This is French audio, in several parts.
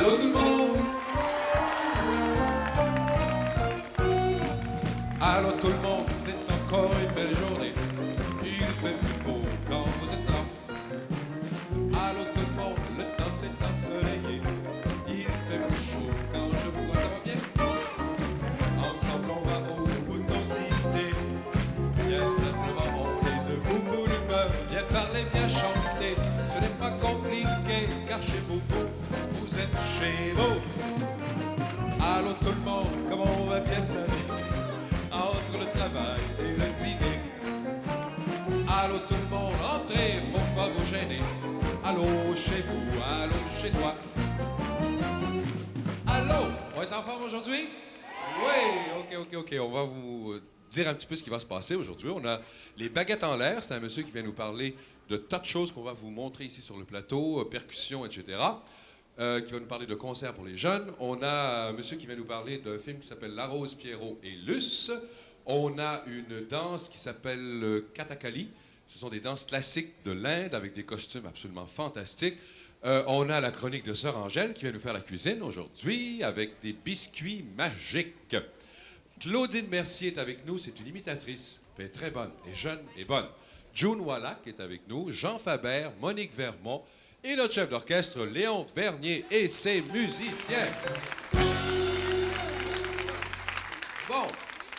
Allô tout le monde! Allô tout le monde, c'est encore une belle journée. Il fait plus beau quand vous êtes là. Allô tout le monde, le temps s'est ensoleillé. Il fait plus chaud quand je vous vois, ça va bien? Ensemble on va au bout de nos idées. Bien simplement on est de beaucoup d'humeur. Viens parler, viens chanter, ce n'est pas compliqué. Car chez Boubou, vous êtes chez vous. Allô tout le monde, comment on va bien s'amuser entre le travail et le dîner. Allô tout le monde, entrez, faut pas vous gêner. Allô chez vous, allô chez toi. Allô, on est en forme aujourd'hui? Oui, ok. On va vous dire un petit peu ce qui va se passer aujourd'hui. On a les baguettes en l'air. C'est un monsieur qui vient nous parler de tas de choses qu'on va vous montrer ici sur le plateau, percussions, etc. Qui va nous parler de concerts pour les jeunes. On a un monsieur qui vient nous parler d'un film qui s'appelle La Rose, Pierrot et Luce. On a une danse qui s'appelle Kathakali. Ce sont des danses classiques de l'Inde avec des costumes absolument fantastiques. On a la chronique de Sœur Angèle qui vient nous faire la cuisine aujourd'hui avec des biscuits magiques. Claudine Mercier est avec nous, c'est une imitatrice. Elle est très bonne, elle est jeune et bonne. June Wallach est avec nous, Jean Faber, Monique Vermont et notre chef d'orchestre Léon Bernier et ses musiciens. Bon,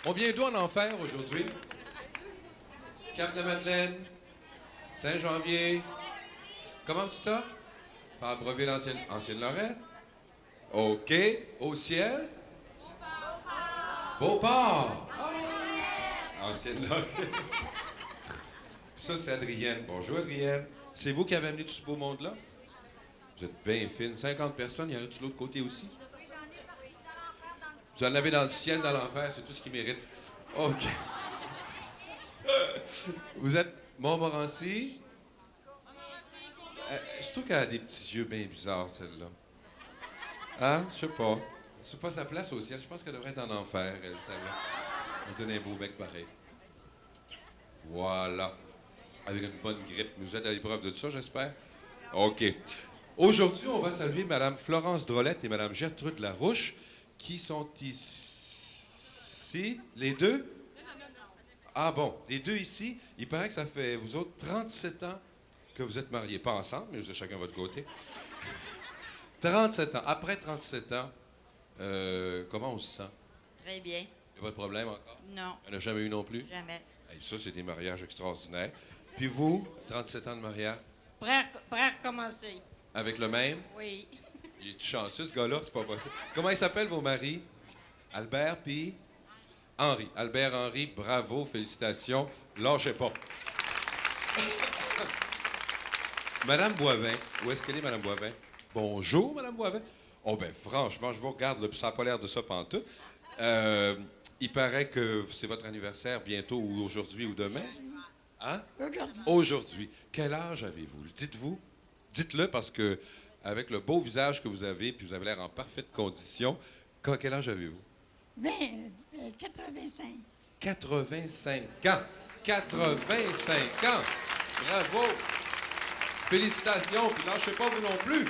on vient d'où en enfer aujourd'hui? Cap-la-Madeleine, Saint-Janvier, comment tu dis ça? Fabreville, Ancienne-Lorraine. OK. Au ciel? Beauport. Ancienne-Lorraine. Ça, c'est Adrienne. Bonjour, Adrienne. C'est vous qui avez amené tout ce beau monde-là? Vous êtes bien fine. 50 personnes, il y en a de l'autre côté aussi? Vous en avez dans le ciel, dans l'enfer, c'est tout ce qui mérite. OK. Vous êtes Montmorency? Je trouve qu'elle a des petits yeux bien bizarres, celle-là. Hein? Je sais pas. C'est pas sa place au ciel. Je pense qu'elle devrait être en enfer, elle, celle-là. On donne un beau bec pareil. Voilà. Avec une bonne grippe. Vous êtes à l'épreuve de ça, j'espère? OK. Aujourd'hui, on va saluer Mme Florence Drolette et Mme Gertrude Larouche, qui sont ici. Les deux? Ah bon, les deux ici, il paraît que ça fait, vous autres, 37 ans que vous êtes mariés. Pas ensemble, mais vous êtes chacun de votre côté. 37 ans. Après 37 ans, comment on se sent? Très bien. Il n'y a pas de problème encore? Non. Il n'y en a jamais eu non plus? Jamais. Hey, ça, c'est des mariages extraordinaires. Puis vous, 37 ans de mariage? Prêt à recommencer. Avec le même? Oui. Il est chanceux, ce gars-là, c'est pas possible. Comment ils s'appellent, vos maris? Albert, puis... Henri. Albert Henri, bravo, félicitations. Lâchez pas. Madame Boivin, où est-ce qu'elle est, Madame Boivin? Bonjour, Madame Boivin. Oh, ben franchement, je vous regarde, là, puis ça n'a pas l'air de ça pantoute. Il paraît que c'est votre anniversaire bientôt, ou aujourd'hui, ou demain. Hein? Aujourd'hui. Aujourd'hui. Quel âge avez-vous? Dites-vous. Dites-le, parce que avec le beau visage que vous avez, puis vous avez l'air en parfaite condition, quel âge avez-vous? 85. 85 ans. 85 ans. Bravo. Félicitations, puis lâchez pas vous non plus.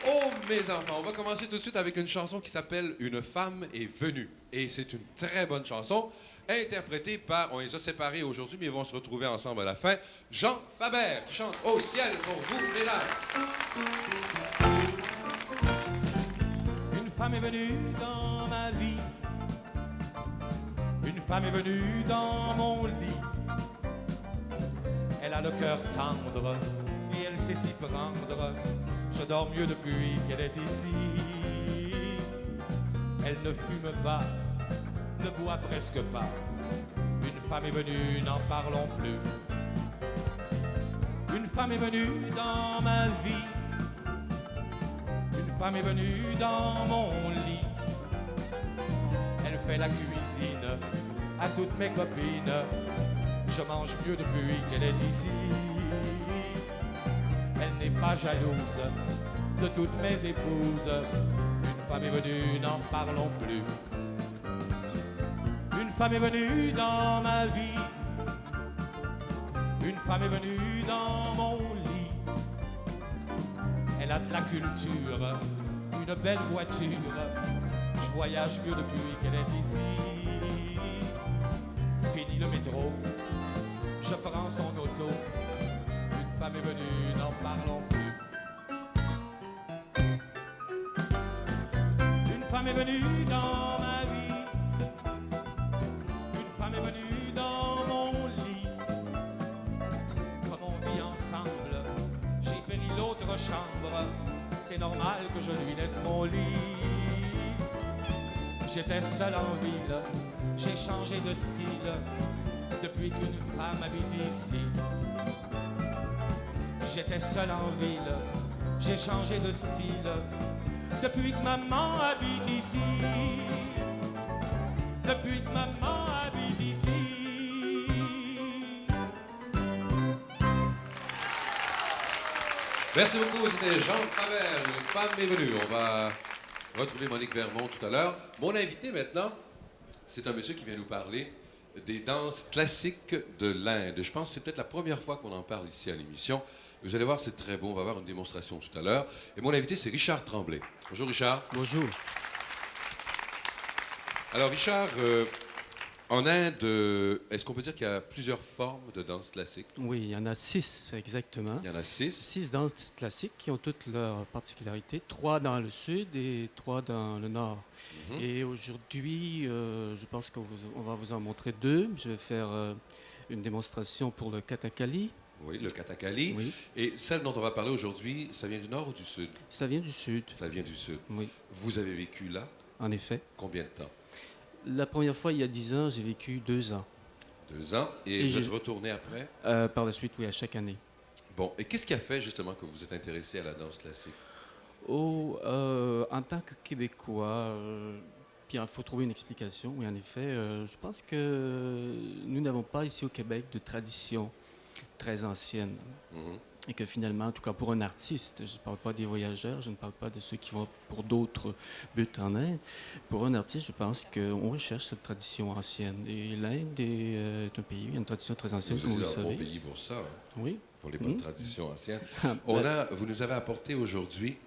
Oh, mes enfants, on va commencer tout de suite avec une chanson qui s'appelle « Une femme est venue ». Et c'est une très bonne chanson, interprétée par, on les a séparés aujourd'hui, mais ils vont se retrouver ensemble à la fin, Jean Faber, qui chante « Au ciel pour vous, mesdames ». Une femme est venue dans ma vie. Une femme est venue dans mon lit. Elle a le cœur tendre et elle sait s'y prendre. Je dors mieux depuis qu'elle est ici. Elle ne fume pas, ne boit presque pas. Une femme est venue, n'en parlons plus. Une femme est venue dans ma vie. Une femme est venue dans mon lit. Elle fait la cuisine à toutes mes copines. Je mange mieux depuis qu'elle est ici. Elle n'est pas jalouse de toutes mes épouses. Une femme est venue, n'en parlons plus. Une femme est venue dans ma vie. Une femme est venue dans mon lit. Elle a de la culture une belle voiture. Je voyage mieux depuis qu'elle est ici. Fini le métro, je prends son auto. Une femme est venue, n'en parlons plus. Une femme est venue dans ma vie. Une femme est venue dans mon lit. Comme on vit ensemble, j'ai pris l'autre chambre. C'est normal que je lui laisse mon lit. J'étais seul en ville, j'ai changé de style depuis qu'une femme habite ici. J'étais seul en ville, j'ai changé de style depuis que maman habite ici. Depuis que maman habite ici. Merci beaucoup, c'était Jean Travers, une femme est venue. On va retrouver Monique Vermont tout à l'heure. Mon invité maintenant, c'est un monsieur qui vient nous parler des danses classiques de l'Inde. Je pense que c'est peut-être la première fois qu'on en parle ici à l'émission. Vous allez voir, c'est très beau. On va avoir une démonstration tout à l'heure. Et mon invité, c'est Richard Tremblay. Bonjour, Richard. Bonjour. Alors, Richard, en Inde, est-ce qu'on peut dire qu'il y a plusieurs formes de danse classique? Oui, il y en a 6 exactement. Il y en a 6. 6 danses classiques qui ont toutes leurs particularités. 3 dans le sud et 3 dans le nord. Mhm. Et aujourd'hui, je pense qu'on va vous en montrer 2. Je vais faire une démonstration pour le Kathakali. Oui, le Kathakali. Oui. Et celle dont on va parler aujourd'hui, ça vient du nord ou du sud? Ça vient du sud. Ça vient du sud. Oui, Vous avez vécu là en effet. combien de temps? La première fois, il y a 10 ans, j'ai vécu 2 ans. 2 ans. Et vous êtes retourné après? Par la suite, oui, à chaque année. Bon, et qu'est-ce qui a fait justement que vous êtes intéressé à la danse classique? En tant que Québécois, bien, il faut trouver une explication. Oui, en effet, je pense que nous n'avons pas ici au Québec de tradition très ancienne. Mhm. Et que finalement, en tout cas pour un artiste, je ne parle pas des voyageurs, je ne parle pas de ceux qui vont pour d'autres buts en Inde. Pour un artiste, je pense qu'on recherche cette tradition ancienne. Et l'Inde est un pays, une tradition très ancienne, Vous comme vous le êtes un bon savez. pays pour ça, hein, Oui. pour les bonnes Mhm. traditions anciennes. Ben, Vous nous avez apporté aujourd'hui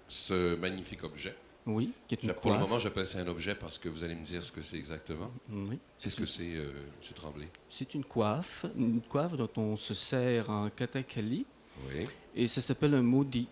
ce magnifique objet. oui, qui est une Pour le coiffe. moment, j'appelle ça un objet parce que vous allez me dire ce que c'est exactement. Oui. Qu'est-ce que c'est, M. Tremblay? C'est une coiffe dont on se sert en Kathakali, Oui. et ça s'appelle un maudit.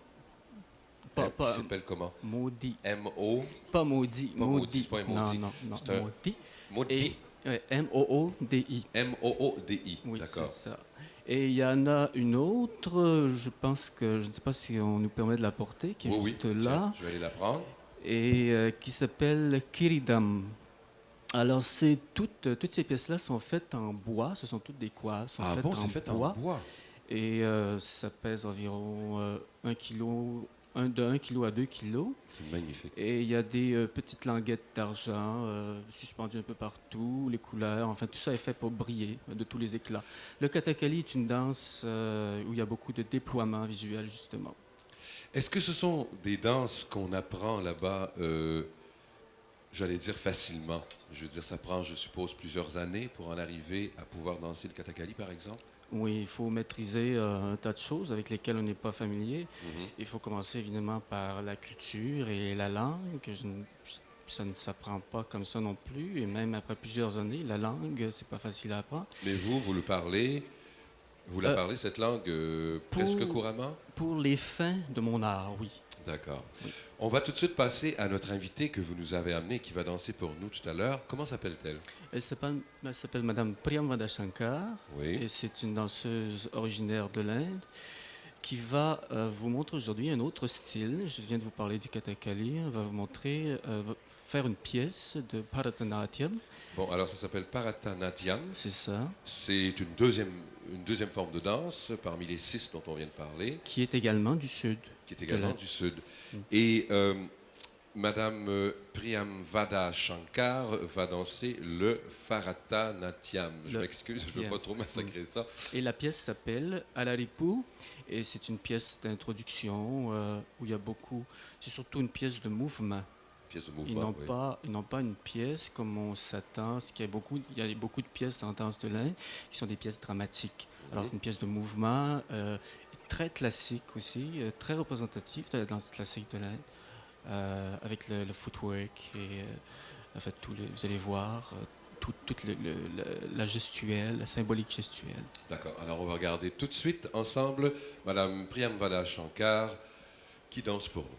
Il s'appelle comment? Maudit. M-O... Pas maudit. Pas maudit, c'est pas un maudit. Non, non, non. C'est un Maudit. Maudit. Et M-O-O-D-I. M-O-O-D-I. Oui, D'accord. c'est ça. Et il y en a une autre, je pense que, je ne sais pas si on nous permet de la porter, qui est Oui, oui. juste Tiens, là, je vais aller la prendre. et qui s'appelle Kiridam. Alors, toutes ces pièces-là sont faites en bois, ce sont toutes des coiffes, sont Ah faites bon, en c'est fait bois. en bois. Et ça pèse environ 1 kilo, de 1 kg à 2 kg. C'est magnifique. Et il y a des petites languettes d'argent suspendues un peu partout, les couleurs, enfin tout ça est fait pour briller de tous les éclats. Le Kathakali est une danse où il y a beaucoup de déploiement visuel, justement. Est-ce que ce sont des danses qu'on apprend là-bas, j'allais dire facilement? Je veux dire, ça prend, je suppose, plusieurs années pour en arriver à pouvoir danser le Kathakali, par exemple? Oui, il faut maîtriser un tas de choses avec lesquelles on n'est pas familier. Mhm. Il faut commencer évidemment par la culture et la langue. Ça ne s'apprend pas comme ça non plus. Et même après plusieurs années, la langue, c'est pas facile à apprendre. Mais vous le parlez, vous la parlez, cette langue, presque couramment? Pour les fins de mon art, oui. D'accord. Oui. On va tout de suite passer à notre invitée que vous nous avez amenée, qui va danser pour nous tout à l'heure. Comment s'appelle-t-elle? Elle s'appelle Madame Priyamvada Shankar. Oui. Et c'est une danseuse originaire de l'Inde qui va vous montrer aujourd'hui un autre style. Je viens de vous parler du Kathakali. Elle va vous montrer, faire une pièce de Bharatanatyam. Bon, alors ça s'appelle Bharatanatyam. C'est ça. C'est une deuxième forme de danse parmi les 6 dont on vient de parler, Qui est également du sud. qui est également l'Inde. du Sud. Et Madame Priyamvada Shankar va danser le Bharatanatyam. Je Le- m'excuse, je ne veux pas trop massacrer ça. Et la pièce s'appelle Alaripu. Et c'est une pièce d'introduction où il y a beaucoup... C'est surtout une pièce de mouvement. Pièce de Ils mouvement, n'ont oui. pas une pièce comme on s'attend. Il y a beaucoup de pièces en danse de l'Inde qui sont des pièces dramatiques. Alors c'est une pièce de mouvement très classique aussi, très représentative de la danse classique de l'Inde. avec le footwork et en fait, vous allez voir toute la gestuelle, la symbolique gestuelle. D'accord. Alors, on va regarder tout de suite ensemble Madame Priyamvada Shankar qui danse pour nous.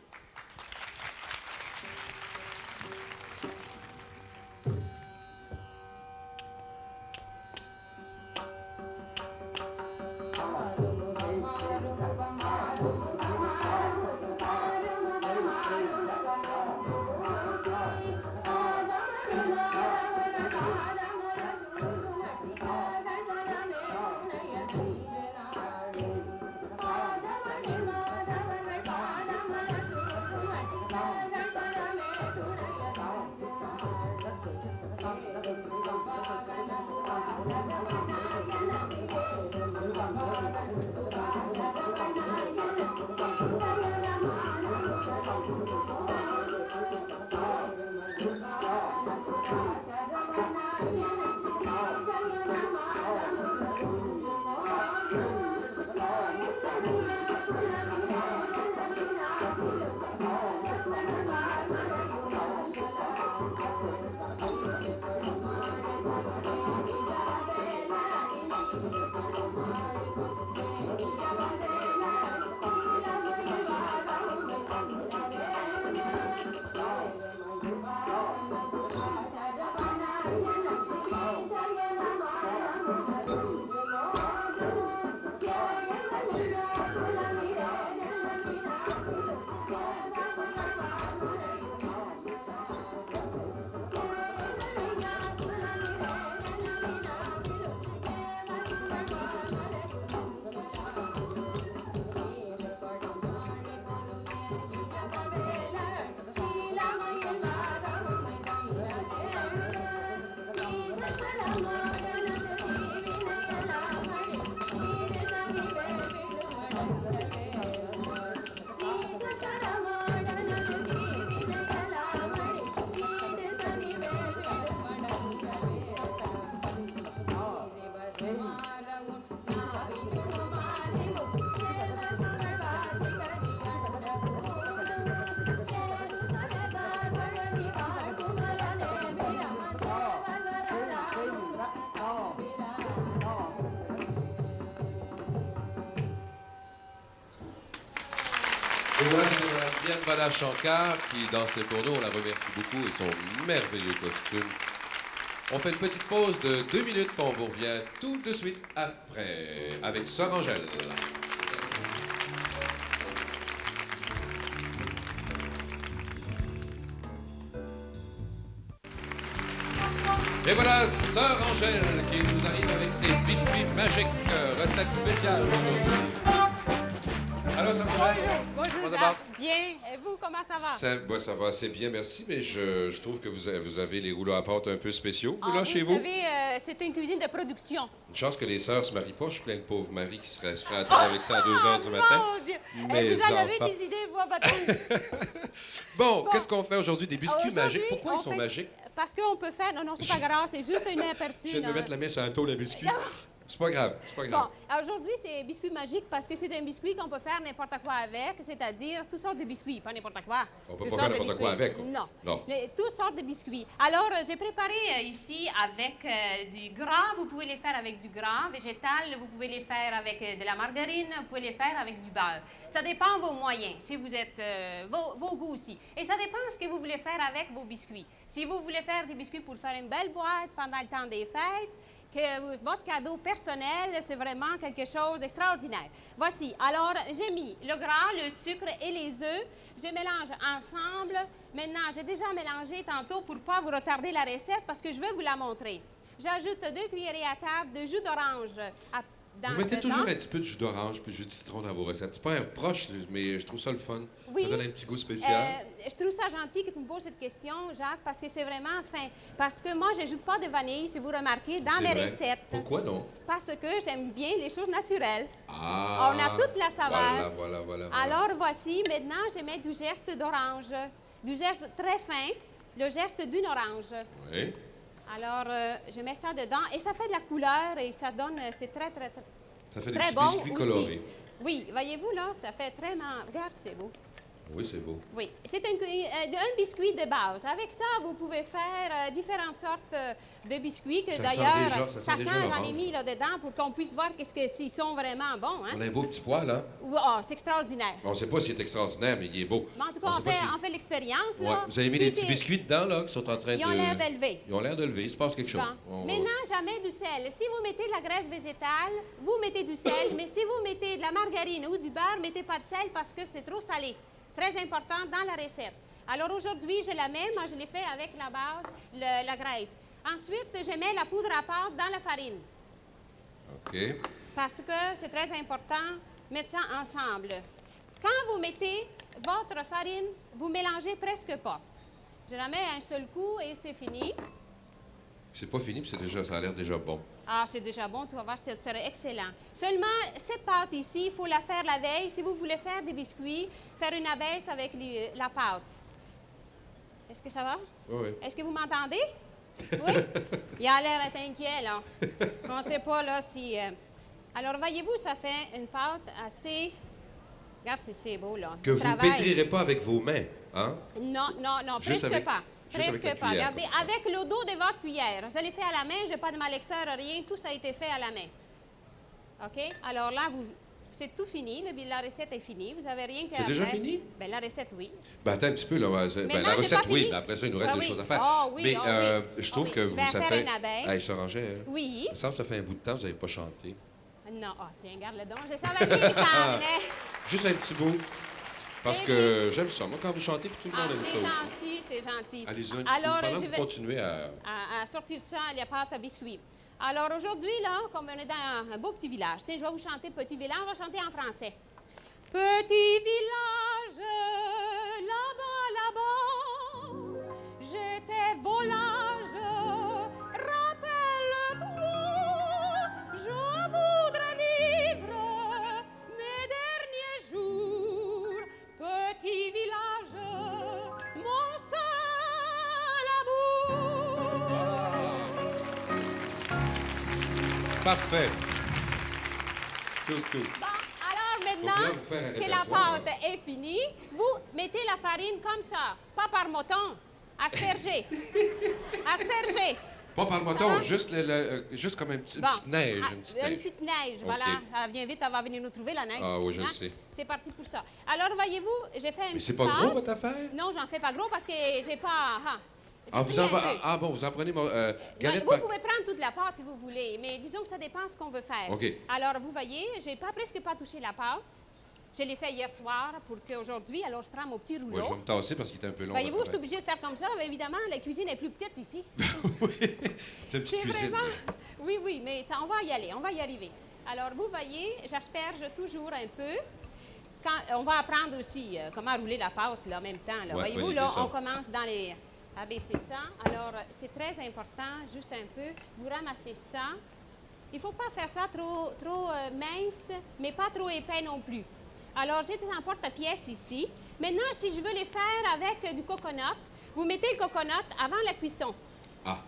Et voilà, c'est Priyamvada Shankar qui dansait pour nous. On la remercie beaucoup et son merveilleux costume. On fait une petite pause de 2 minutes, puis on vous revient tout de suite après avec Sœur Angèle. Et voilà, Sœur Angèle qui nous arrive avec ses biscuits magiques, recette spéciale aujourd'hui. Alors, Sœur Angèle? Bonjour, Comment ça va? Bien. Et vous, comment ça va? Ça va assez bien, merci, mais je trouve que vous avez les rouleaux à pâte un peu spéciaux, vous, là, Vous chez vous. savez, c'est une cuisine de production. Une chance que les sœurs se marient pas. Je suis plein de pauvres maris qui se ferait attendre avec ça à 2 heures du matin. Mon Dieu! Mes vous en avez enfants. des idées, vous, à votre Bon, qu'est-ce qu'on fait aujourd'hui? Des biscuits Aujourd'hui, magiques. Pourquoi on ils sont fait- magiques? Parce qu'on peut faire... Non, c'est pas grave, c'est juste un aperçu. Je viens de me là. mettre la main sur un taux de biscuits. C'est pas grave, c'est pas grave. Bon, aujourd'hui, c'est biscuit magique parce que c'est un biscuit qu'on peut faire n'importe quoi avec, c'est-à-dire toutes sortes de biscuits, pas n'importe quoi. On peut Toutes pas sortes faire de n'importe quoi biscuits. avec, quoi. Non. Non. Toutes sortes de biscuits. Alors, j'ai préparé ici avec du gras. Vous pouvez les faire avec du gras végétal. Vous pouvez les faire avec de la margarine. Vous pouvez les faire avec du beurre. Ça dépend de vos moyens, si vous êtes... vos goûts aussi. Et ça dépend de ce que vous voulez faire avec vos biscuits. Si vous voulez faire des biscuits pour faire une belle boîte pendant le temps des fêtes, que votre cadeau personnel, c'est vraiment quelque chose d'extraordinaire. Voici. Alors, j'ai mis le gras, le sucre et les œufs. Je mélange ensemble. Maintenant, j'ai déjà mélangé tantôt pour ne pas vous retarder la recette parce que je vais vous la montrer. J'ajoute 2 cuillerées à table de jus d'orange. Vous mettez toujours un petit peu de jus d'orange puis de jus de citron dans vos recettes. C'est pas un reproche, mais je trouve ça le fun. Oui. Ça donne un petit goût spécial. Je trouve ça gentil que tu me poses cette question, Jacques, parce que c'est vraiment fin. Parce que moi, je n'ajoute pas de vanille, si vous remarquez, dans C'est mes vrai. recettes. Pourquoi non? Parce que j'aime bien les choses naturelles. Ah! On a toute la saveur. Voilà. Alors, voici, maintenant, je mets du geste d'orange. Du geste très fin, le geste d'une orange. Oui. Alors, je mets ça dedans et ça fait de la couleur et ça donne, c'est très Ça fait des très petits bon biscuits aussi. colorés. Oui, voyez-vous, là, ça fait très... Regarde, c'est beau. Oui, c'est beau. Oui, c'est un biscuit de base. Avec ça, vous pouvez faire différentes sortes de biscuits que Ça sent d'ailleurs, déjà- ça sent déjà j'en ai l'orange. mis là-dedans pour qu'on puisse voir s'ils sont vraiment bons. Hein? On a un beau petit poil, hein? Oh, c'est extraordinaire. On ne sait pas s'il est extraordinaire, mais il est beau. Mais en tout cas, On sait pas si- on fait l'expérience. Ouais. là. Vous avez mis Si des petits c'est- biscuits dedans, là, qui sont en train de... Ils ont l'air d'élever. Ils ont l'air de lever. Il se passe quelque chose. Bon. Maintenant, jamais du sel. Si vous mettez de la graisse végétale, vous mettez du sel, mais si vous mettez de la margarine ou du beurre, mettez pas de sel parce que c'est trop salé. Très important dans la recette. Alors aujourd'hui, je la mets, moi je l'ai fait avec la base, la graisse. Ensuite, je mets la poudre à pâte dans la farine OK. parce que c'est très important de mettre ça ensemble. Quand vous mettez votre farine, vous mélangez presque pas. Je la mets un seul coup et c'est fini. C'est pas fini, puis ça a l'air déjà bon. Ah, c'est déjà bon, tu vas voir, c'est excellent. Seulement, cette pâte ici, il faut la faire la veille. Si vous voulez faire des biscuits, faire une abaisse avec la pâte. Est-ce que ça va? Oui, oui. Est-ce que vous m'entendez? Oui? Il a l'air d'être inquiet, là. On ne sait pas, là, si... Alors, voyez-vous, ça fait une pâte assez... Regarde, c'est beau, là. Que Le vous ne travail. pétrirez pas avec vos mains, hein? Non, Juste presque avec- pas. juste avec la Presque pas. cuillère, Regardez, comme ça. avec le dos de votre cuillère. Je l'ai fait à la main, je n'ai pas de malexeur, rien. Tout ça a été fait à la main. OK? Alors là, c'est tout fini. La recette est finie. Vous n'avez rien qu'à C'est déjà après. fini? Bien, la recette, oui. Ben, attends un petit peu, là. Mais Ben, non, la j'ai recette, pas oui. fini. Mais après ça, il nous reste Ah des oui. choses à faire. Ah oui, Mais ah oui. je trouve Ah oui. que Je vais ça faire fait... une abaisse. Hey, s'arrangeait, hein? Oui. Il me semble que ça fait un bout de temps que vous n'avez pas chanté. Non, tiens, regarde-le donc. Je savais bien que ça en venait. Juste un petit bout. Parce C'est que j'aime ça. Moi, quand vous chantez, puis tout le Ah, monde aime ça c'est aussi. gentil, c'est gentil. Allez-y, un petit peu. Alors, Pendant je que vous vais continuez à sortir ça, la pâte à biscuits. Alors aujourd'hui, là, comme on est dans un beau petit village, tiens, je vais vous chanter Petit village, on va chanter en français. Petit village, là-bas, j'étais volage, rappelle-toi, je voudrais vivre mes derniers jours. Petit village, mon seul amour. Parfait. Tout. Bon, alors Faut bien maintenant vous faire un que la répertoire, pâte est finie, vous mettez la farine comme ça, pas par moton, asperger. Asperger. Pas par le Ça moton, va? juste comme une petite Bon. neige. Ah, Une petite une neige. petite neige, OK. voilà. Elle vient vite, elle va venir nous trouver, la neige. Ah oui, je le sais. C'est parti pour ça. Alors, voyez-vous, j'ai fait une Mais c'est petite pas gros, pâte. votre affaire? Non, j'en fais pas gros parce que j'ai pas... J'ai Ah, pris un peu. bon, vous en prenez galette Vous par... pouvez prendre toute la pâte si vous voulez, mais disons que ça dépend ce qu'on veut faire. OK. Alors, vous voyez, j'ai presque pas touché la pâte. Je l'ai fait hier soir pour qu'aujourd'hui, alors je prends mon petit rouleau. Ouais, je vais me tasser parce qu'il est un peu long. Voyez-vous, je votre suis obligée de faire comme ça. Mais évidemment, la cuisine est plus petite ici. affaire. C'est une petite C'est cuisine. vraiment... Oui, mais ça, on va y aller, on va y arriver. Alors, vous voyez, j'asperge toujours un peu. On va apprendre aussi comment rouler la pâte là, en même temps. Là. Ouais, Voyez-vous, bonne là, idée, ça. on commence dans les... abaisser ça. Alors, c'est très important, juste un peu. Vous ramassez ça. Il ne faut pas faire ça trop mince, mais pas trop épais non plus. Alors, j'ai des emporte-pièces ici. Maintenant, si je veux les faire avec du coconut, vous mettez le coconut avant la cuisson. Ah,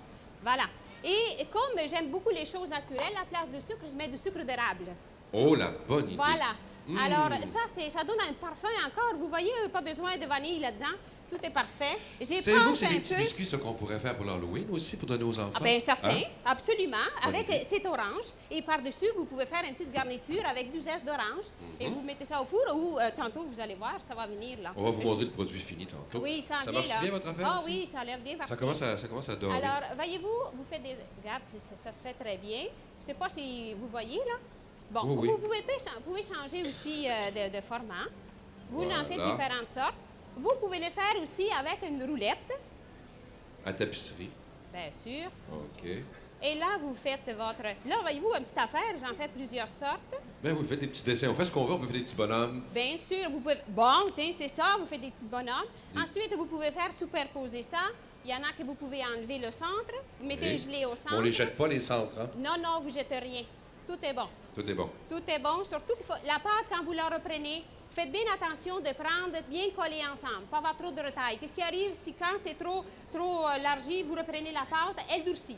Voilà. Et comme j'aime beaucoup les choses naturelles, à la place de sucre, je mets du sucre d'érable. oh, la bonne idée. Voilà. Alors, ça donne un parfum encore. Vous voyez, pas besoin de vanille là-dedans. Tout est parfait. J'ai Savez-vous que pensé c'est des un petits peu... biscuits, ça, qu'on pourrait faire pour l'Halloween aussi, pour donner aux enfants? Ah bien, certain, Hein? absolument. Bonne Avec idée. cet orange. Et par-dessus, vous pouvez faire une petite garniture avec du zeste d'orange. Et Mhm. vous mettez ça au four ou tantôt, vous allez voir, ça va venir là. On va vous montrer le produit fini tantôt. Oui, ça en vient marche là. bien, votre affaire? Ah aussi? oui, ça a l'air bien parti. Ça commence à dorer. Alors, voyez-vous, vous faites des... Regarde, ça se fait très bien. Je ne sais pas si vous voyez, là. Bon, Oui, oui. vous pouvez changer aussi de format. Vous en faites Voilà. différentes sortes. Vous pouvez le faire aussi avec une roulette, À tapisserie. bien sûr. OK. Et là, vous faites votre... Là, voyez-vous, une petite affaire, j'en fais plusieurs sortes. Ben, vous faites des petits dessins. On fait ce qu'on veut, on peut faire des petits bonhommes. Bien sûr, vous pouvez... Bon, tiens, c'est ça, vous faites des petits bonhommes. Ensuite, vous pouvez faire superposer ça. Il y en a que vous pouvez enlever le centre. Vous mettez Oui. un gelé au centre. On les jette pas, les centres, hein? Non, vous jetez rien. Tout est bon. Tout est bon. Tout est bon. Surtout qu'il faut... La pâte, quand vous la reprenez, faites bien attention de prendre bien collé ensemble, pas avoir trop de retaille. Qu'est-ce qui arrive si quand c'est trop largi, vous reprenez la pâte, elle durcit.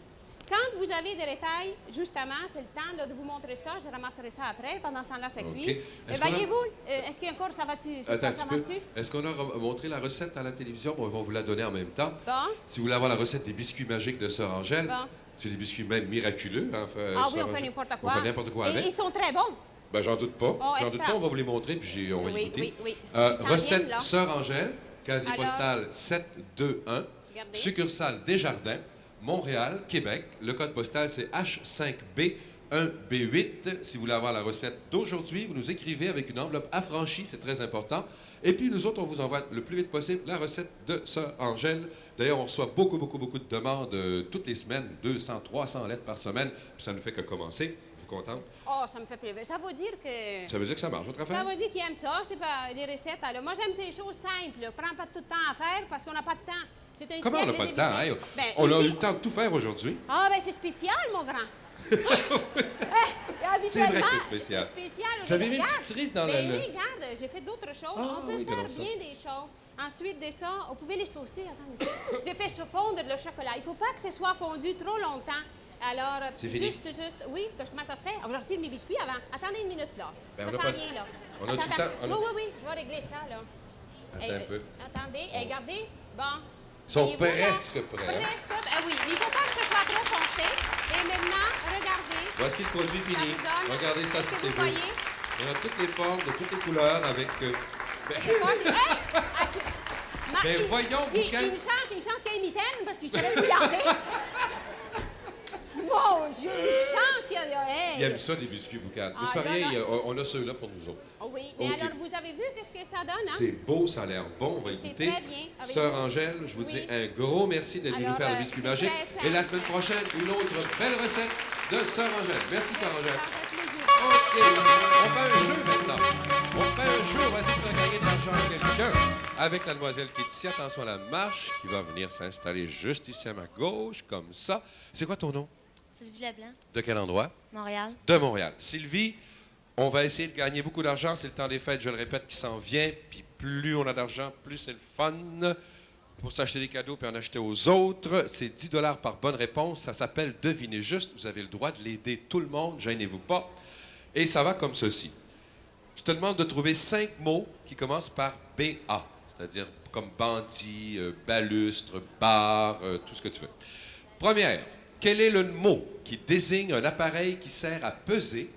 quand vous avez des détails, justement, c'est le temps là, de vous montrer ça. Je ramasserai ça après. Pendant ce temps-là, ça cuit. OK. Est-ce qu'on a- Voyez-vous, est-ce qu'il y a encore, ça va-tu? Attends Ça un petit peu. marche-tu? Est-ce qu'on a montré la recette à la télévision? On va vous la donner en même temps. Bon. Si vous voulez avoir la recette des biscuits magiques de Sœur Angèle, Bon. c'est des biscuits même miraculeux. Hein, Ah oui, Sœur on fait Angèle. n'importe On quoi. fait n'importe quoi Et avec. ils sont très bons. Ben, j'en doute pas. Oh, J'en doute extra. pas, on va vous les montrer, puis on va y Oui, goûter. oui, oui. Euh, Ils s'en recette viennent, là. Sœur Angèle, casier Alors? postal 721, Regardez. succursale Desjardins, Montréal, Québec. Le code postal, c'est H5B1B8. Si vous voulez avoir la recette d'aujourd'hui, vous nous écrivez avec une enveloppe affranchie, c'est très important. Et puis, nous autres, on vous envoie le plus vite possible la recette de Sœur Angèle. D'ailleurs, on reçoit beaucoup de demandes toutes les semaines, 200, 300 lettres par semaine, puis ça ne fait que commencer. Vous contente? Oh, ça me fait plaisir. Ça veut dire que... Ça veut dire que ça marche, votre affaire? Ça veut dire qu'ils aiment ça, c'est pas des recettes. Alors, moi, j'aime ces choses simples. Là. Prends pas tout le temps à faire parce qu'on n'a pas de temps. C'est un Comment on n'a siècle pas de de temps? début. Hein? Ben, On a eu ici- le temps de tout faire aujourd'hui. Ah, ben c'est spécial, mon grand. C'est vrai que c'est spécial. C'est spécial. Vous avez mis une Regarde. petite cerise dans Ben le- oui, regarde, j'ai fait d'autres choses. Ah, On peut oui, faire comment ça? bien des choses. Ensuite de ça, on pouvait les saucer. Attendez. J'ai fait fondre le chocolat. Il ne faut pas que ce soit fondu trop longtemps. Alors, C'est fini? juste, oui, comment ça se fait? On va sortir mes biscuits avant. Attendez une minute, là. Ben, ça on n'a s'en pas- vient, là. on a du Attends, temps, on a- Oui, je vais régler ça, là. Attends un peu. Attendez, regardez. Bon. Ils sont Voyez-vous, là? presque prêts. Hein? Presque. Ben oui, mais il ne faut pas que ce soit trop foncé. Et maintenant, regardez. Voici le produit Ça fini. vous donne- Regardez ça, Est-ce si que c'est vous beau. voyez? On a toutes les formes, de toutes les couleurs, avec... ben, Hey! Ben, voyons, Boucan. Une chance qu'il y ait une mitaine parce qu'il savait plus l'enlever. Mon Dieu, une chance qu'il y a... Hey! il aime ça, des biscuits boucan. Mais Ah, c'est pas là, rien, là. on a ceux-là pour nous autres. Oh oui, mais OK. alors, vous avez vu qu'est-ce que ça donne, hein? C'est beau, ça a l'air bon, on va y C'est goûter. très bien. Avec- Sœur Angèle, je vous Oui. dis un gros merci d'être venue nous Alors, faire le biscuit c'est magique. très simple. Et la semaine prochaine, une autre belle recette de Sœur Angèle. Merci, Sœur Angèle. Ça fait plaisir. OK, on fait un jeu maintenant. On fait un jeu, on va essayer de faire gagner de l'argent à quelqu'un. Avec la demoiselle qui est ici, attention à la marche, qui va venir s'installer juste ici à ma gauche, comme ça. C'est quoi ton nom? Sylvie Leblanc, De quel endroit? Montréal. De Montréal. Sylvie, on va essayer de gagner beaucoup d'argent. C'est le temps des fêtes, je le répète, qui s'en vient. Puis plus on a d'argent, plus c'est le fun. Pour s'acheter des cadeaux puis en acheter aux autres, c'est 10 $ par bonne réponse. Ça s'appelle Devinez juste. Vous avez le droit de l'aider tout le monde. Gênez-vous pas. Et ça va comme ceci. Je te demande de trouver 5 mots qui commencent par BA, c'est-à-dire comme bandit, balustre, bar, tout ce que tu veux. Première, quel est le mot qui désigne un appareil qui sert à peser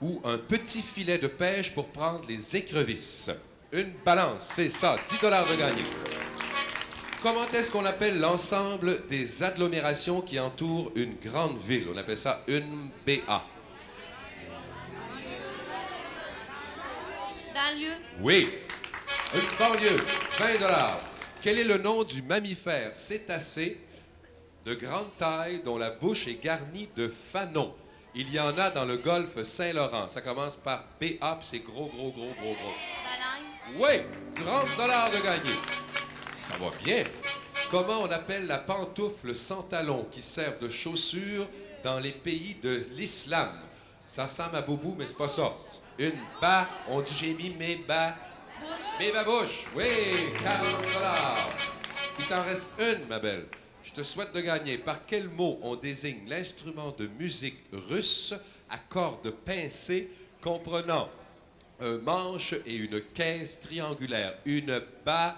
ou un petit filet de pêche pour prendre les écrevisses? Une balance, c'est ça, 10 $ de gagné. Comment est-ce qu'on appelle l'ensemble des agglomérations qui entourent une grande ville? On appelle ça une BA. Banlieue, Oui. Une banlieue, 20 $. Quel est le nom du mammifère cétacé de grande taille dont la bouche est garnie de fanons? Il y en a dans le golfe Saint-Laurent. Ça commence par BA, puis c'est gros. baleine, Oui, 30 $ de gagné. Ça va bien. Comment on appelle la pantoufle sans talon qui sert de chaussure dans les pays de l'islam? Ça ressemble à boubou, mais c'est pas ça. Une bas, on dit j'ai mis mes bas. bouche, Mes babouches, oui, 40 $. Il t'en reste une, ma belle. Je te souhaite de gagner. Par quel mot on désigne l'instrument de musique russe à cordes pincées comprenant un manche et une caisse triangulaire? Une bas...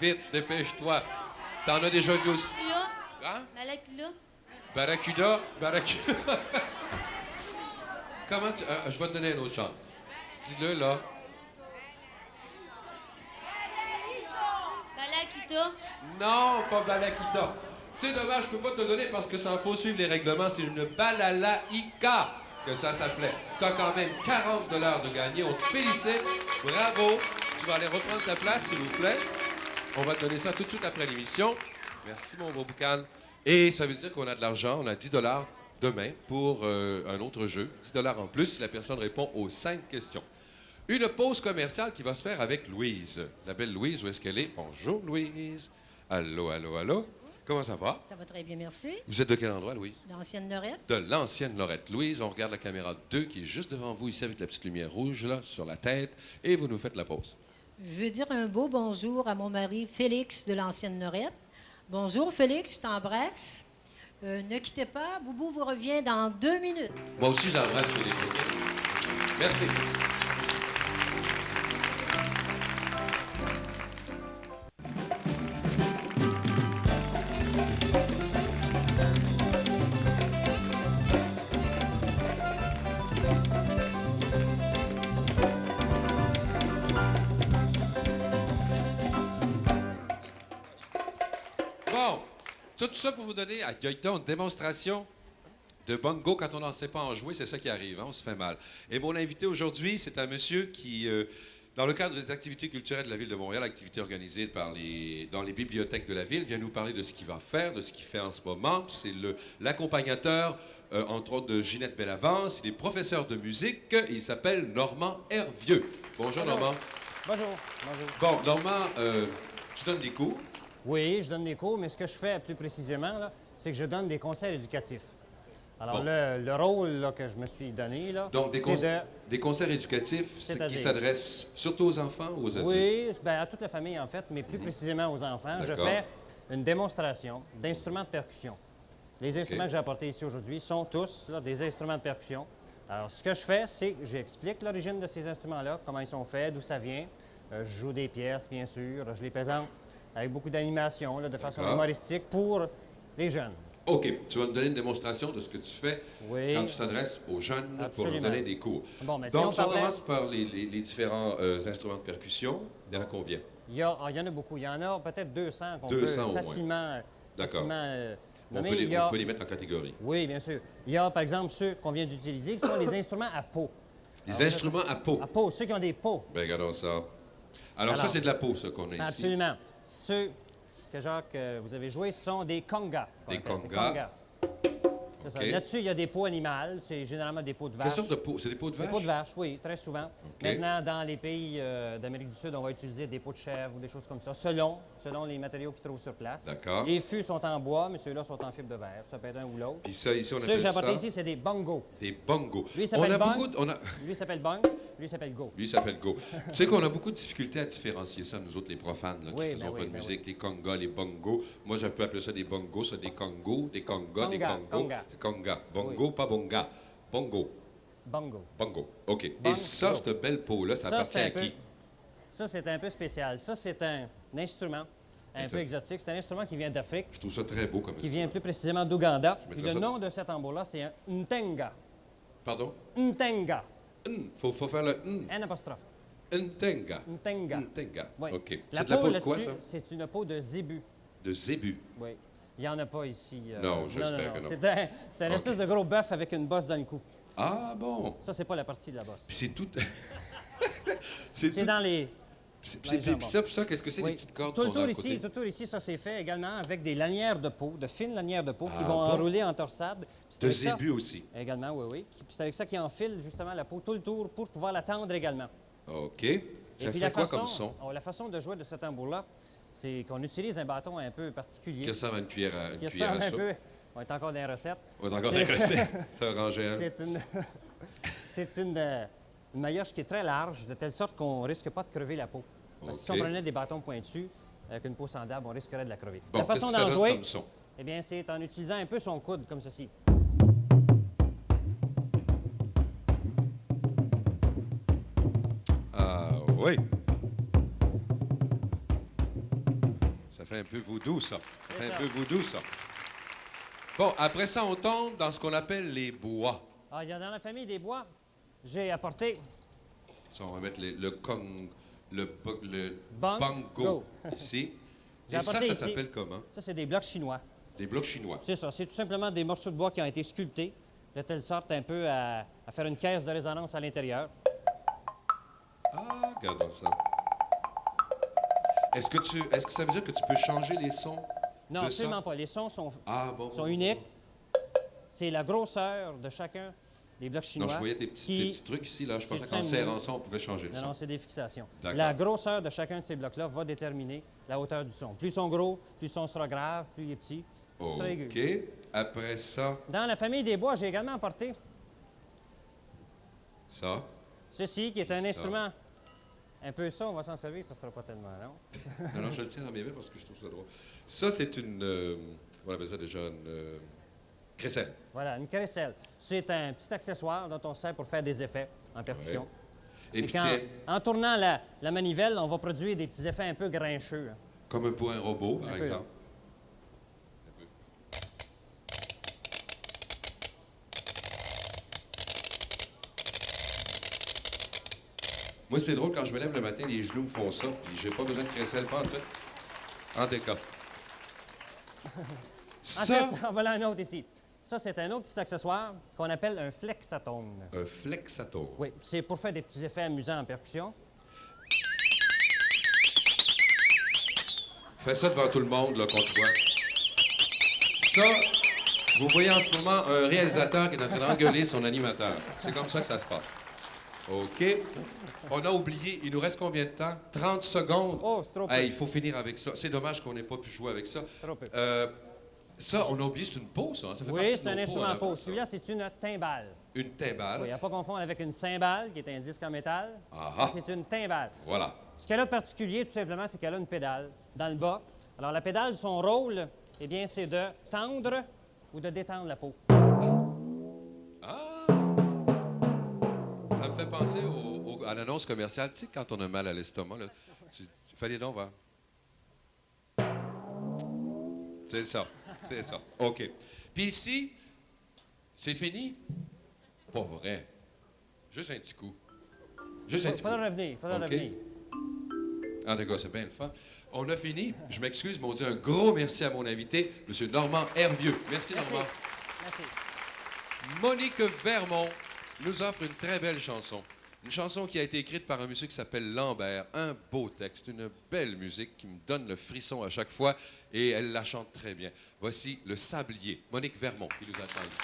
Vite, dépêche-toi. T'en as déjà vu aussi. là, Hein? Malakila, Barracuda. Comment tu... je vais te donner un autre chant. Dis-le, là. Balakita, Non, pas Balakita. C'est dommage, je peux pas te le donner parce que ça faut suivre les règlements. C'est une balalaïka que ça s'appelait. Tu as quand même 40 $ de gagné. On te félicite. Bravo. Tu vas aller reprendre ta place, s'il vous plaît. On va te donner ça tout de suite après l'émission. Merci, mon beau boucan. Et ça veut dire qu'on a de l'argent. On a 10 $ demain pour un autre jeu. 10 $ en plus si la personne répond aux 5 questions. Une pause commerciale qui va se faire avec Louise. La belle Louise, où est-ce qu'elle est? Bonjour, Louise. Allô. Comment ça va? Ça va très bien, merci. Vous êtes de quel endroit, Louise? L'ancienne Lorette. De l'ancienne Lorette. Louise, on regarde la caméra 2 qui est juste devant vous ici avec la petite lumière rouge là, sur la tête et vous nous faites la pause. Je veux dire un beau bonjour à mon mari Félix de l'ancienne Lorette, Bonjour Félix, je t'embrasse. Ne quittez pas, Boubou vous revient dans 2 minutes. Moi aussi, je l'embrasse, Philippe. OK? Merci. Bon, tout ça pour vous donner à Gaëtan une démonstration de bongo quand on n'en sait pas en jouer, c'est ça qui arrive, hein, on se fait mal. Et mon invité aujourd'hui, c'est un monsieur qui, dans le cadre des activités culturelles de la Ville de Montréal, activités organisées dans les bibliothèques de la Ville, vient nous parler de ce qu'il va faire, de ce qu'il fait en ce moment. C'est l'accompagnateur, entre autres, de Ginette Bellavance. Il est professeur de musique. Il s'appelle Normand Hervieux. Bonjour, Normand. Bonjour. Bonjour. Bon, Normand, tu donnes des cours. Oui, je donne des cours, mais ce que je fais plus précisément, là, c'est que je donne des conseils éducatifs. Alors, Bon. le rôle là, que je me suis donné, là, Donc, des concerts éducatifs qui C'est-à-dire? s'adressent surtout aux enfants ou aux adultes? Oui, ben, à toute la famille, en fait, mais plus précisément aux enfants. Je D'accord. fais une démonstration d'instruments de percussion. Les instruments que j'ai apportés ici aujourd'hui sont tous là, des instruments de percussion. Alors, ce que je fais, c'est que j'explique l'origine de ces instruments-là, comment ils sont faits, d'où ça vient. Je joue des pièces, bien sûr. Je les présente avec beaucoup d'animation, là, de façon D'accord. humoristique pour les jeunes. OK. Tu vas nous donner une démonstration de ce que tu fais Oui. quand tu t'adresses aux jeunes pour leur Absolument. donner des cours. Bon, mais si Donc, on si on parlait- commence par les différents instruments de percussion, il y en a combien? Il y en a beaucoup. Il y en a peut-être 200 qu'on 200 peut au moins. facilement, D'accord. nommer. On Il y a- peut les mettre en catégorie. Oui, bien sûr. Il y a, par exemple, ceux qu'on vient d'utiliser, qui sont les instruments à peau. Les Alors, ça, instruments à peau. À peau, ceux qui ont des peaux. Bien, regardons ça. Alors, ça, Alors- c'est de la peau, ça, qu'on a ici. Absolument. Ceux que, Jacques, vous avez joués sont des congas. qu'on Des appelle. congas. C'est ça. OK. Là-dessus, il y a des peaux animales. C'est généralement des peaux de Quelle vache. sorte de peau? C'est des peaux de vache? Des peaux de vache, oui, très souvent. OK. Maintenant, dans les pays d'Amérique du Sud, on va utiliser des peaux de chèvre ou des choses comme ça, selon les matériaux qu'ils trouvent sur place. D'accord. Les fûts sont en bois, mais ceux-là sont en fibre de verre. Ça peut être un ou l'autre. Puis ça, ici, on Ceux appelle que j'ai apportés ça ici, c'est des bongos. des bongos. Lui, il On s'appelle a Bong. beaucoup de... Lui, il s'appelle bong. Lui, il s'appelle go. Lui, il s'appelle Go. Tu sais qu'on a beaucoup de difficultés à différencier ça, nous autres, les profanes, là, qui Oui, faisons ben pas oui, de ben musique, les congas, les bongos. Moi, je peux appeler ça des bongos, ça des congos, des congas, des Conga, congos. conga. C'est conga. Bongo, pas bonga. Bongo. Bongo. Bongo. OK. Et Bongo. ça, cette belle peau-là, ça appartient c'est à un peu- qui? Ça, c'est un peu spécial. Ça, c'est un instrument un peu exotique. C'est un instrument qui vient d'Afrique, Je trouve ça très beau comme qui vient instrument. plus précisément d'Ouganda. Je mettrais Puis le ça- nom de cet tambour-là, c'est un ntenga. Pardon? Ntenga. Faut faire le Un apostrophe. Ntenga. Ntenga. Ntenga. Oui. OK. La C'est de la peau de quoi, là-dessus, ça? c'est une peau de zébu. De zébu. Oui. Il n'y en a pas ici. Non, j'espère que non. C'est une espèce de gros bœuf avec une bosse dans le cou. Ah, bon. Ça, c'est pas la partie de la bosse. Puis c'est tout... C'est tout... dans les... Puis jambons. ça, qu'est-ce que c'est, Oui. les petites cordes Tout qu'on autour a à ici, côté? tout autour ici, ça s'est fait également avec des lanières de peau, de fines lanières de peau qui Ah, vont bon? enrouler en torsade. Puis c'est De avec ça- zébu aussi. Également, oui, oui. Puis c'est avec ça qu'ils enfilent justement la peau tout le tour pour pouvoir la tendre également. OK. Et Ça puis fait quoi comme son? la façon de jouer de ce tambour-là, c'est qu'on utilise un bâton un peu particulier. Qui ressemble à une cuillère à, qui cuillère ressemble à un soupe. peu... On est encore dans les recettes. On est encore C'est- dégraissé. Ça rangeait un. C'est une... c'est une maillotche qui est très large, de telle sorte qu'on risque pas de crever la peau. Parce que si on OK. prenait des bâtons pointus avec une peau semblable, on risquerait de la crever. Bon, la façon qu'est-ce que ça d'en donne jouer, comme son? eh bien, c'est en utilisant un peu son coude, comme ceci. Ah, oui. Ça fait un peu voodoo, ça. Ça fait un ça. peu voodoo, ça. Bon, après ça, on tombe dans ce qu'on appelle les bois. Ah, il y a dans la famille des bois, j'ai apporté Ça, on va mettre le Bongo. bongo ici. J'ai Et ça, apporté ça ici. s'appelle comment? Ça, c'est des blocs chinois. Des blocs chinois. C'est ça. C'est tout simplement des morceaux de bois qui ont été sculptés de telle sorte un peu à faire une caisse de résonance à l'intérieur. Ah, regardons ça. Est-ce que ça veut dire que tu peux changer les sons Non, de absolument ça? pas. Les sons sont Bon. sont uniques. C'est la grosseur de chacun des blocs chinois. Non, je voyais tes petits trucs ici, là. Je pensais c'est qu'en tout serrant ça, on pouvait changer le Non, son. non, c'est des fixations. D'accord. La grosseur de chacun de ces blocs-là va déterminer la hauteur du son. Plus ils sont gros, plus le son sera grave, plus il est petit, plus il sera aigu. OK. Après ça, Dans la famille des bois, j'ai également apporté ça. ceci, qui est un instrument Un peu ça, on va s'en servir, ça sera pas tellement long. Non, je le tiens dans mes mains parce que je trouve ça drôle. Ça, c'est une... on appelle ça déjà une... crécelle. Voilà, une crécelle. C'est un petit accessoire dont on sert pour faire des effets en percussion. Ouais. Et C'est puis, quand, tiens, en tournant la manivelle, on va produire des petits effets un peu grincheux. Hein. comme pour un robot, par Un peu, exemple. Moi, c'est drôle, quand je me lève le matin, les genoux me font ça, puis j'ai pas besoin de crécelle, pas en tout. En tout cas. Ça, Ensuite, voilà un autre ici. Ça, c'est un autre petit accessoire qu'on appelle un flexatone. un flexatone. Oui, c'est pour faire des petits effets amusants en percussion. Fais ça devant tout le monde, là, qu'on te voit. Ça, vous voyez en ce moment un réalisateur qui est en train d'engueuler son animateur. C'est comme ça que ça se passe. OK. On a oublié, il nous reste combien de temps? 30 secondes. Oh, c'est trop peu. Hey, il faut finir avec ça. C'est dommage qu'on n'ait pas pu jouer avec ça. Trop peu. Ça, on a oublié, c'est une peau, ça. Hein? Ça fait Oui, partie c'est de un nos instrument peaux à en peau. avant, ça. Celui-là, c'est une timbale. Une timbale. Oui, à pas confondre avec une cymbale, qui est un disque en métal. Ah Ça, ah. c'est une timbale. Voilà. Ce qu'elle a de particulier, tout simplement, c'est qu'elle a une pédale dans le bas. Alors, la pédale, son rôle, eh bien, c'est de tendre ou de détendre la peau. Ah! Ça me fait penser à l'annonce commerciale. Tu sais, quand on a mal à l'estomac, là, tu fallait donc voir. C'est ça. C'est ça. OK. Puis ici, c'est fini? Pas vrai. Juste un petit coup. Juste un Il petit coup. faudra revenir, faudra OK. revenir. En tout cas, c'est bien le fun. On a fini. Je m'excuse, mais on dit un gros merci à mon invité, M. Normand Hervieux. Merci, Merci. Normand. Merci. Monique Vermont nous offre une très belle chanson. Une chanson qui a été écrite par un monsieur qui s'appelle Lambert. Un beau texte, une belle musique qui me donne le frisson à chaque fois et elle la chante très bien. Voici Le Sablier. Monique Vermont qui nous attend ici.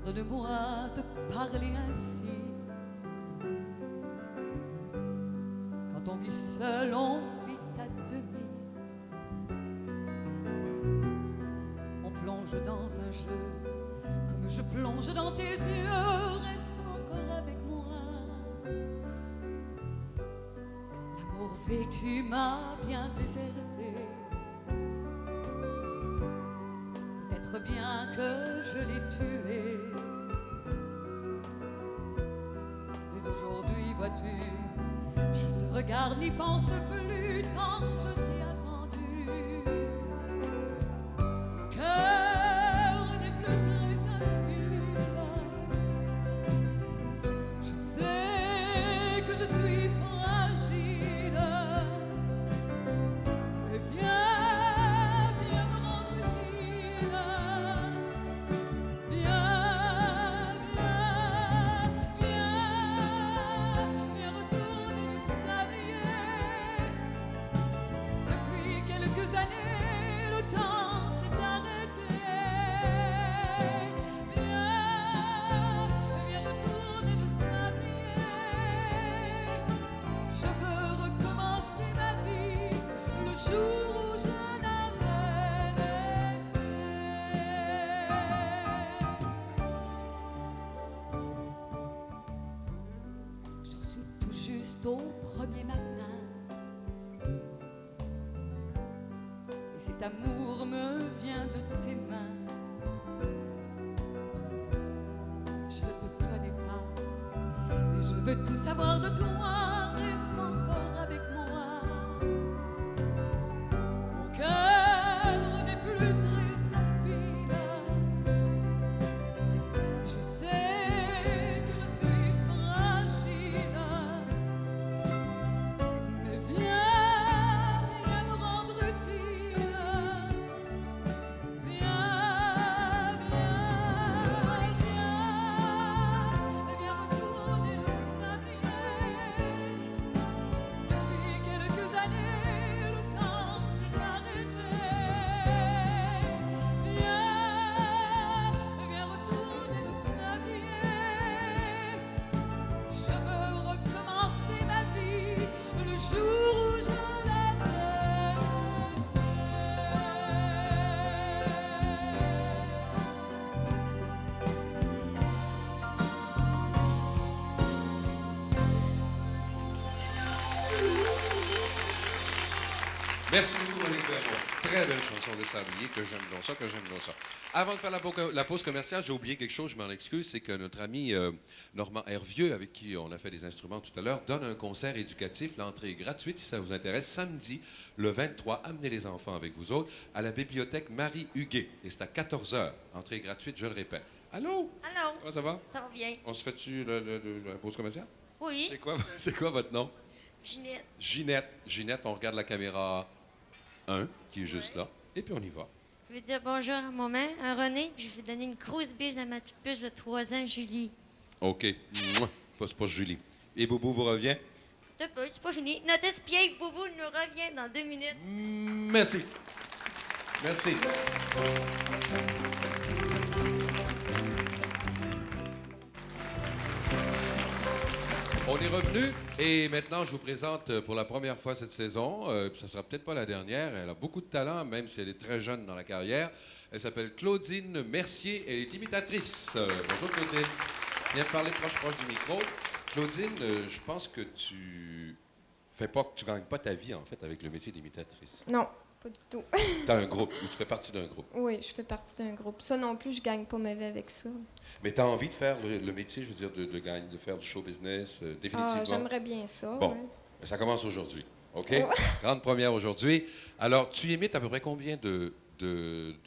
Pardonne-moi de parler ainsi. Quand on vit seul, on vit à demi. On plonge dans un jeu, comme je plonge dans tes yeux. Reste encore avec moi. L'amour vécu m'a bien déserté. Peut-être bien que je l'ai tué. Mais aujourd'hui, vois-tu, je te regarde, n'y pense plus tant je t'ai attendu. Cœur n'est plus très habile. Je sais que je suis fragile. Mais viens, viens me rendre utile. Viens, viens, viens, viens retourner le sablier. Depuis quelques années, le temps s'est arrêté. Viens, viens retourner le sablier. Je veux recommencer ma vie le jour où je l'avais laissé. J'en suis tout juste au premier matin. Et cet amour me vient de tes mains. Je ne te connais pas, mais je veux tout savoir de toi. Reste encore avec moi. Mon cœur n'est plus très habile. Je sais que je suis fragile. Mais viens, viens me rendre utile. Viens, viens, viens, viens retourner le sablier. Merci beaucoup, Monique Perron. Très belle chanson de Sablier, que j'aime donc ça, que j'aime donc ça. Avant de faire la pause commerciale, j'ai oublié quelque chose, je m'en excuse, c'est que notre ami Normand Hervieux, avec qui on a fait des instruments tout à l'heure, donne un concert éducatif. L'entrée est gratuite, si ça vous intéresse, samedi, le 23. Amenez les enfants avec vous autres à la bibliothèque Marie-Huguet. Et c'est à 14h. Entrée gratuite, je le répète. Allô? Allô? Comment ça va? Ça va bien? On se fait-tu la pause commerciale? Oui. C'est quoi votre nom? Ginette. Ginette. Ginette, on regarde la caméra 1, qui est juste là, et puis on y va. Je vais dire bonjour à maman, à René, puis je vais donner une grosse bise à ma petite puce de 3 ans, Julie. OK. Mouah. C'est pas Julie. Et Boubou vous revient? C'est pas fini. Notre espiègle Boubou nous revient dans 2 minutes. Merci. Merci. On est revenu et maintenant je vous présente pour la première fois cette saison, puis ça sera peut-être pas la dernière, elle a beaucoup de talent, même si elle est très jeune dans la carrière. Elle s'appelle Claudine Mercier, elle est imitatrice. Bonjour Claudine. Viens me parler proche du micro. Claudine, je pense que tu gagnes pas ta vie en fait avec le métier d'imitatrice. Non, pas du tout. Tu as un groupe ou tu fais partie d'un groupe. Oui, je fais partie d'un groupe. Ça non plus, je gagne pas ma vie avec ça. Mais tu as envie de faire le métier, je veux dire, de faire du show business, définitivement? Ah, j'aimerais bien ça. Bon, ouais. mais ça commence aujourd'hui, OK? Ouais. Grande première aujourd'hui. Alors, tu imites à peu près combien de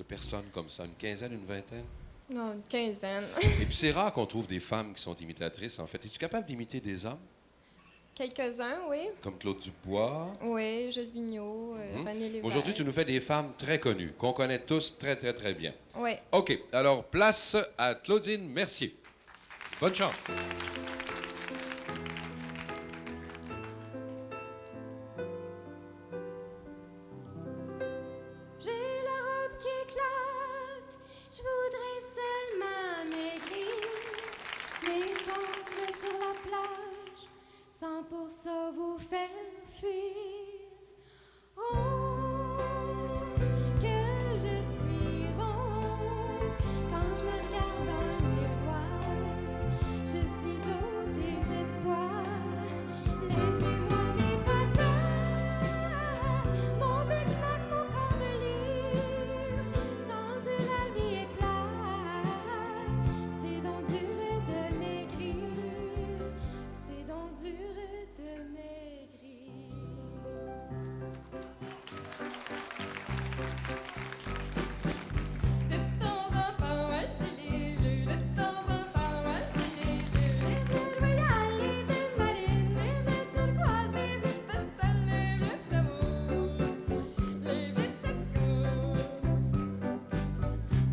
personnes comme ça? Une quinzaine, une vingtaine? Non, une quinzaine. Et puis c'est rare qu'on trouve des femmes qui sont imitatrices, en fait. Es-tu capable d'imiter des hommes? Quelques-uns, oui. Comme Claude Dubois? Oui, Gilles Vigneault, René Lévesque. Aujourd'hui, tu nous fais des femmes très connues, qu'on connaît tous très, très, très bien. Oui. OK, alors place à Claudine Mercier. Bonne chance. J'ai la robe qui éclate, je voudrais seulement maigrir. Les ongles sur la plage, sans pour ça vous faire fuir. Oh, que je suis ronde quand je me regarde dans le miroir. Je suis au désespoir. Laissez-moi mes papas, mon Big Mac, mon corps de livre. Sans eux, la vie est plate. C'est donc dur de maigrir. C'est donc dur de maigrir. De temps en temps, ouais, c'est les bleus. De temps en temps, ouais, c'est les bleus. Les bleus royales, les bleus marines, les bleus turquoise, les bleus pastel, les bleus d'amour, les bleus taco.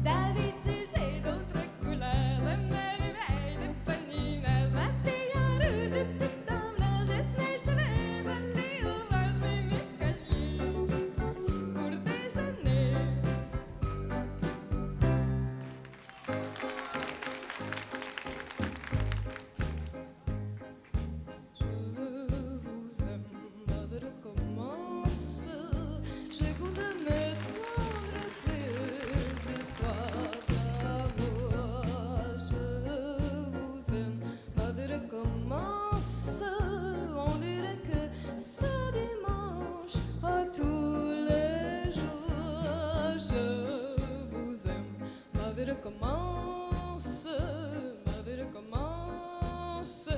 D'habitude, j'ai d'autres couleurs. Je me réveille de bonne humeur. Je m'habille en rouge et tout en blanc. Je laisse mes cheveux voler au vent. Je mets mes colliers pour déjeuner. Je vous aime, ma vie recommence. J'ai goût de me tendre des histoires d'amour. Je vous aime, ma vie recommence. On dirait que c'est dimanche à tous les jours. Je vous aime, ma vie recommence. Ma vie recommence.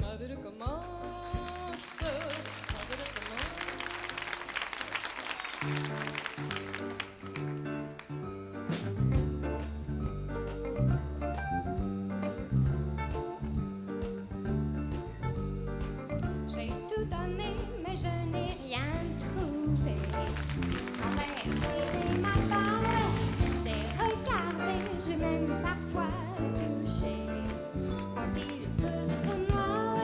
Ma vie recommence. Ma vie recommence. J'ai tout donné, mais je n'ai rien trouvé. Envers chez ma part, j'ai regardé, j'ai même parfois touché. Quand il faisait trop noir,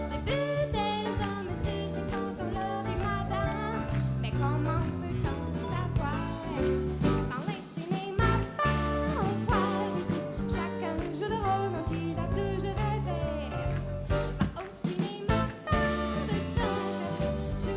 j'ai vu des hommes sur les cantons, leur dit madame. Mais comment peut-on savoir? Dans les cinémas, pas on voit du tout. Chacun joue le rôle dont il a toujours rêvé. Va au cinéma, pas de temps perdu.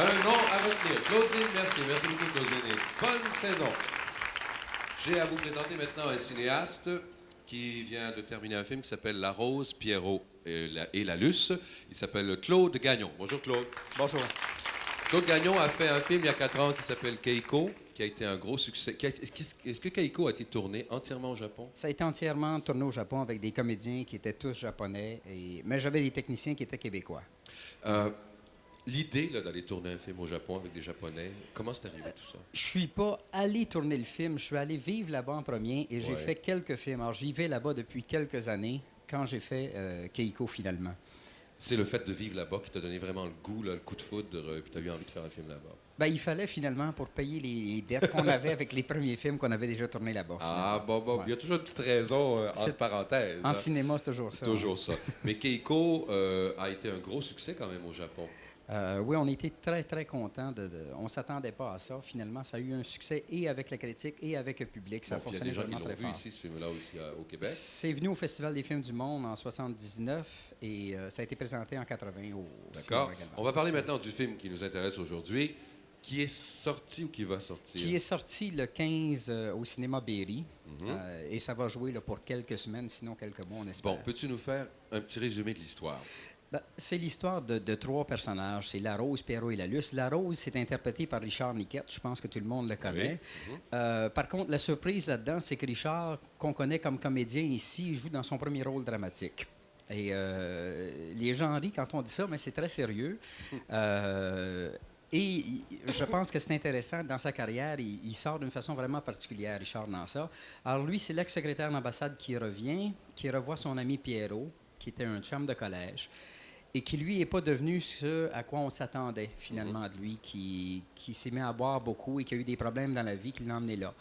Un nom à retenir. Claudine Mercier. Merci beaucoup, Claudine. Et bonne saison. J'ai à vous présenter maintenant un cinéaste qui vient de terminer un film qui s'appelle La Rose, Pierrot et la Luce. Il s'appelle Claude Gagnon. Bonjour, Claude. Bonjour. Claude Gagnon a fait un film il y a 4 ans qui s'appelle Keiko, qui a été un gros succès. Est-ce que Keiko a été tourné entièrement au Japon? Ça a été entièrement tourné au Japon avec des comédiens qui étaient tous japonais, mais j'avais des techniciens qui étaient québécois. L'idée d'aller tourner un film au Japon avec des Japonais, comment c'est arrivé tout ça? Je suis pas allé tourner le film, je suis allé vivre là-bas en premier et j'ai fait quelques films. Alors, j'y vais là-bas depuis quelques années quand j'ai fait Keiko finalement. C'est le fait de vivre là-bas qui t'a donné vraiment le goût, le coup de foudre, puis tu as eu envie de faire un film là-bas. Ben, il fallait finalement pour payer les dettes qu'on avait avec les premiers films qu'on avait déjà tournés là-bas. Ah, bon, il y a toujours une petite raison entre parenthèses. En cinéma, c'est toujours ça. Toujours ça. Mais Keiko a été un gros succès quand même au Japon. Oui, on était très, très contents. On ne s'attendait pas à ça. Finalement, ça a eu un succès et avec la critique et avec le public. Ça a fonctionné vraiment très fort. Il y a des gens qui l'ont vu ici, ce film-là, aussi au Québec. C'est venu au Festival des films du monde en 79 et ça a été présenté en 80 au D'accord. On va parler maintenant du film qui nous intéresse aujourd'hui, qui est sorti ou qui va sortir? Qui est sorti le 15 au cinéma Berry. Et ça va jouer là, pour quelques semaines, sinon quelques mois, on espère. Bon, peux-tu nous faire un petit résumé de l'histoire? C'est l'histoire de 3 personnages. C'est La Rose, Pierrot et la Luce. La Rose, c'est interprété par Richard Niquette. Je pense que tout le monde le connaît. Oui. Par contre, la surprise là-dedans, c'est que Richard, qu'on connaît comme comédien ici, joue dans son premier rôle dramatique. Et les gens rient quand on dit ça, mais c'est très sérieux. Et je pense que c'est intéressant. Dans sa carrière, il sort d'une façon vraiment particulière, Richard, dans ça. Alors lui, c'est l'ex-secrétaire d'ambassade qui revient, qui revoit son ami Pierrot, qui était un chum de collège, et qui, lui, n'est pas devenu ce à quoi on s'attendait, finalement, de lui, qui s'est mis à boire beaucoup et qui a eu des problèmes dans la vie qui l'ont emmené là.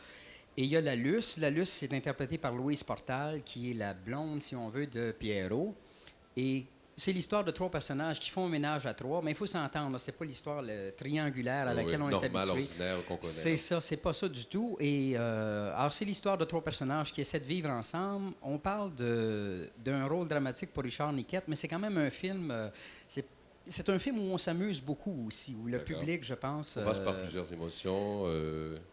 Et il y a la Luce. La Luce, c'est interprétée par Louise Portal, qui est la blonde, si on veut, de Pierrot. Et c'est l'histoire de 3 personnages qui font un ménage à 3, mais il faut s'entendre, c'est pas l'histoire triangulaire à laquelle on est habitué. Ordinaire qu'on connaît. C'est ça, c'est pas ça du tout. Et alors, c'est l'histoire de 3 personnages qui essaient de vivre ensemble. On parle d'un rôle dramatique pour Richard Niquette, mais c'est quand même un film... c'est un film où on s'amuse beaucoup aussi, où le public, je pense... On passe par plusieurs émotions.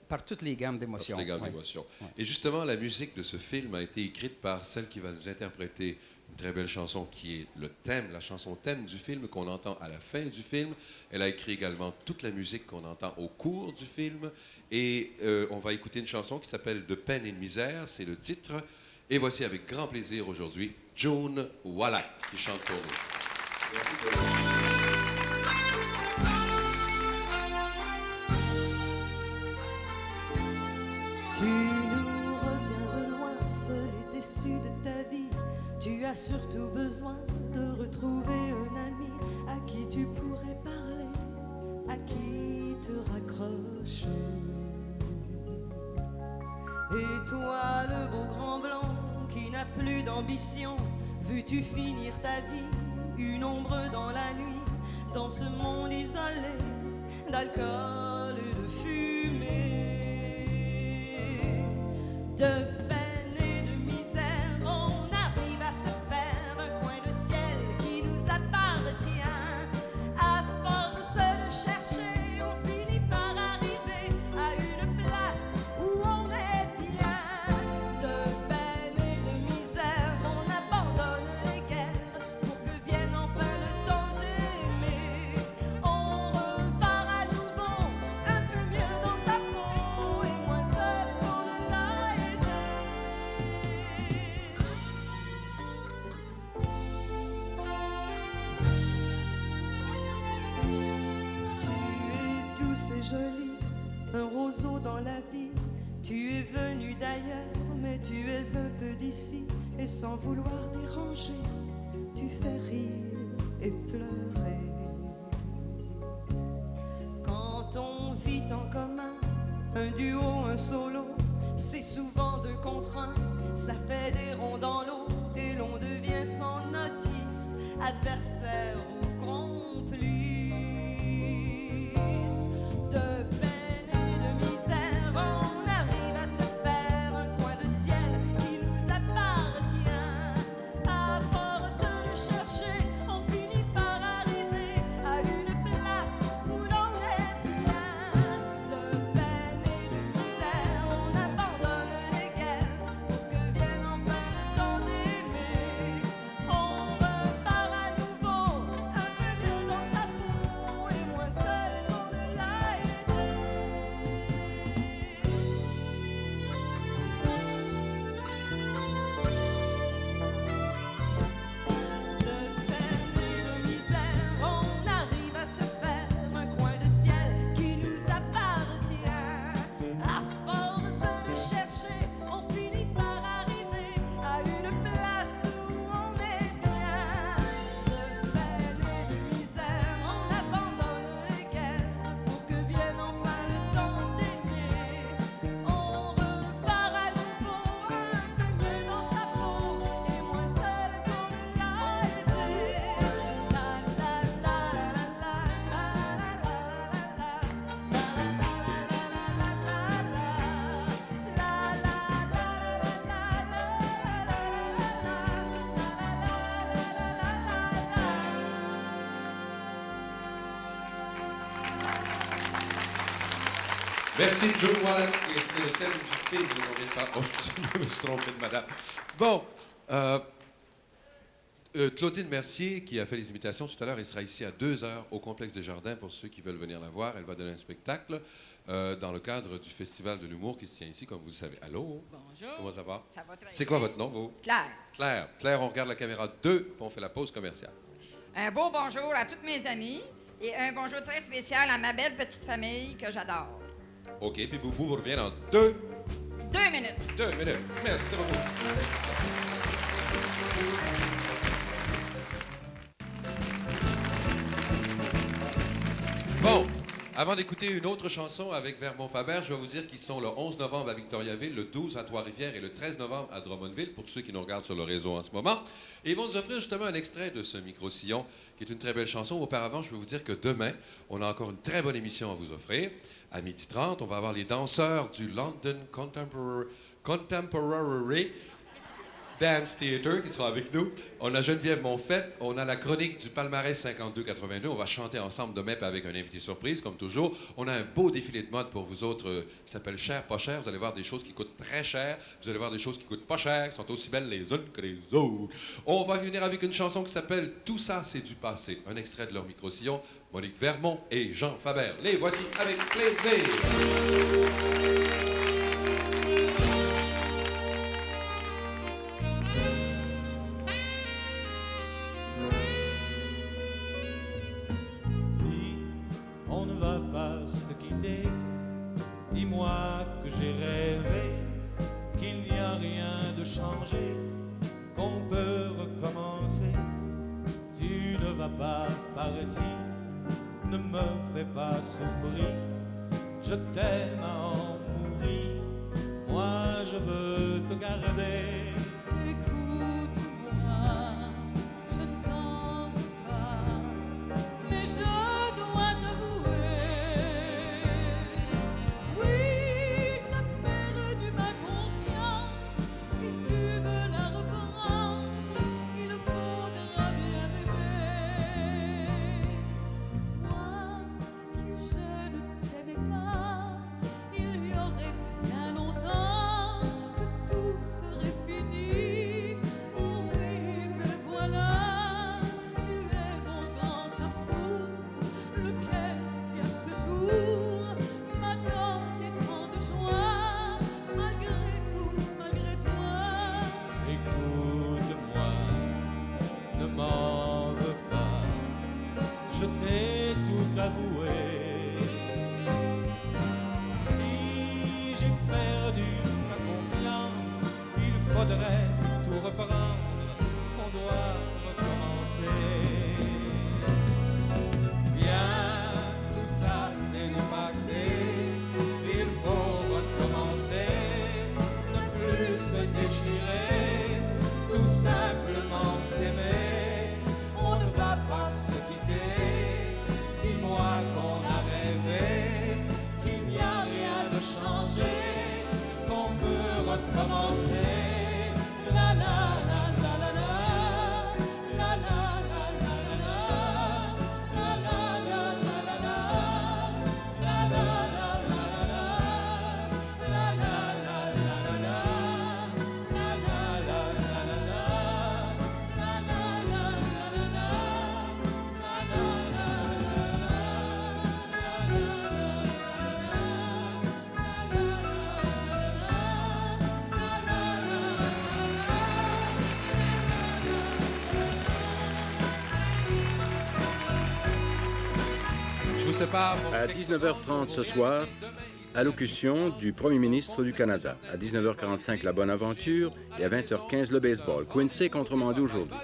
Par toutes les gammes d'émotions. Par toutes les gammes d'émotions. Et justement, la musique de ce film a été écrite par celle qui va nous interpréter une très belle chanson qui est le thème, la chanson thème du film qu'on entend à la fin du film. Elle a écrit également toute la musique qu'on entend au cours du film. Et on va écouter une chanson qui s'appelle « De peine et de misère », c'est le titre. Et voici avec grand plaisir aujourd'hui June Wallach qui chante pour nous. Merci pour Tu nous reviens de loin, seul et déçu de ta vie. Tu as surtout besoin de retrouver un ami à qui tu pourrais parler, à qui te raccrocher. Et toi, le beau grand blanc qui n'a plus d'ambition, veux-tu finir ta vie, une ombre dans la nuit, dans ce monde isolé d'alcool et de fumée, de peine et de misère, on arrive à se faire un coin de ciel qui nous appartient. À force de chercher, on finit par arriver à une place où on est bien. De peine et de misère, on abandonne les guerres pour que vienne enfin le temps d'aimer. On repart à nouveau, un peu mieux dans sa peau et moins seul qu'on ne l'a été. Tu es douce et jolie, un roseau dans la vie. Tu es venu d'ailleurs, mais tu es un peu d'ici. Et sans vouloir déranger, tu fais rire et pleurer. Quand on vit en commun, un duo, un solo, c'est souvent 2 contre 1. Ça fait des ronds dans l'eau et l'on devient sans notice adversaire ou complice. De peine et de misère, on arrive à se faire un coin de ciel qui nous appartient. À force de chercher, on finit par arriver à une place où l'on Merci, Joe Wallen. Et c'était le thème du film qu'on vient de faire. Oh, excusez-moi, je me suis trompé de madame. Bon, Claudine Mercier, qui a fait les imitations tout à l'heure, elle sera ici à 2h au Complexe des Jardins pour ceux qui veulent venir la voir. Elle va donner un spectacle dans le cadre du Festival de l'humour qui se tient ici, comme vous le savez. Allô? Bonjour. Comment ça va? Ça va très C'est bien. quoi votre nom, vous? Claire. Claire. Claire, on regarde la caméra 2, puis on fait la pause commerciale. Un beau bonjour à toutes mes amies et un bonjour très spécial à ma belle petite famille que j'adore. OK, puis Boubou vous revient dans 2 minutes. 2 minutes. Merci beaucoup. Bon, avant d'écouter une autre chanson avec Vermont-Faber, je vais vous dire qu'ils sont le 11 novembre à Victoriaville, le 12 à Trois-Rivières et le 13 novembre à Drummondville, pour tous ceux qui nous regardent sur le réseau en ce moment. Et ils vont nous offrir justement un extrait de ce micro-sillon, qui est une très belle chanson. Auparavant, je peux vous dire que demain, on a encore une très bonne émission à vous offrir. À 12h30, on va avoir les danseurs du London Contemporary Dance Theatre qui seront avec nous. On a Geneviève Monfette, on a la chronique du palmarès 52-82. On va chanter ensemble demain puis avec un invité surprise, comme toujours. On a un beau défilé de mode pour vous autres qui s'appelle Cher, pas cher. Vous allez voir des choses qui coûtent très cher. Vous allez voir des choses qui coûtent pas cher, qui sont aussi belles les unes que les autres. On va venir avec une chanson qui s'appelle Tout ça, c'est du passé. Un extrait de leur micro-sillon. Monique Vermont et Jean Faber. Les voici avec plaisir. On ne va pas se quitter. Dis-moi que j'ai rêvé, qu'il n'y a rien de changé, qu'on peut recommencer. Tu ne vas pas partir, ne me fais pas souffrir. Je t'aime à en mourir, moi je veux te garder. Écoute-moi, je ne t'en veux pas, mais je dois t'avouer, oui, t'as perdu ma confiance. Si tu veux la reprendre, il faudra bien m'aimer. Moi, si je ne t'aimais pas, il y aurait bien longtemps que tout serait fini. Oh oui, mais voilà, tu es mon grand amour, lequel qui à ce jour m'a donné tant de joie, malgré tout, malgré toi. Écoute-moi, ne m'en veux pas, je t'ai tout avoué. Si j'ai perdu ta confiance, il faudrait tout reprendre, on doit recommencer. Bien, tout ça c'est du passé, il faut recommencer, ne plus se déchirer, tout simplement s'aimer. On ne va pas se quitter, dis-moi qu'on a rêvé, qu'il n'y a rien de changé, qu'on peut recommencer. La la la la la la, la la la la la la, la la la la la la, la la la la la la, la la la la la la, la la la la la la, la la la la Je vous sépare. À 19h30 ce soir, allocution du Premier ministre du Canada. À 19h45, la Bonne Aventure et à 20h15, le baseball. Quincy contre Mandy aujourd'hui.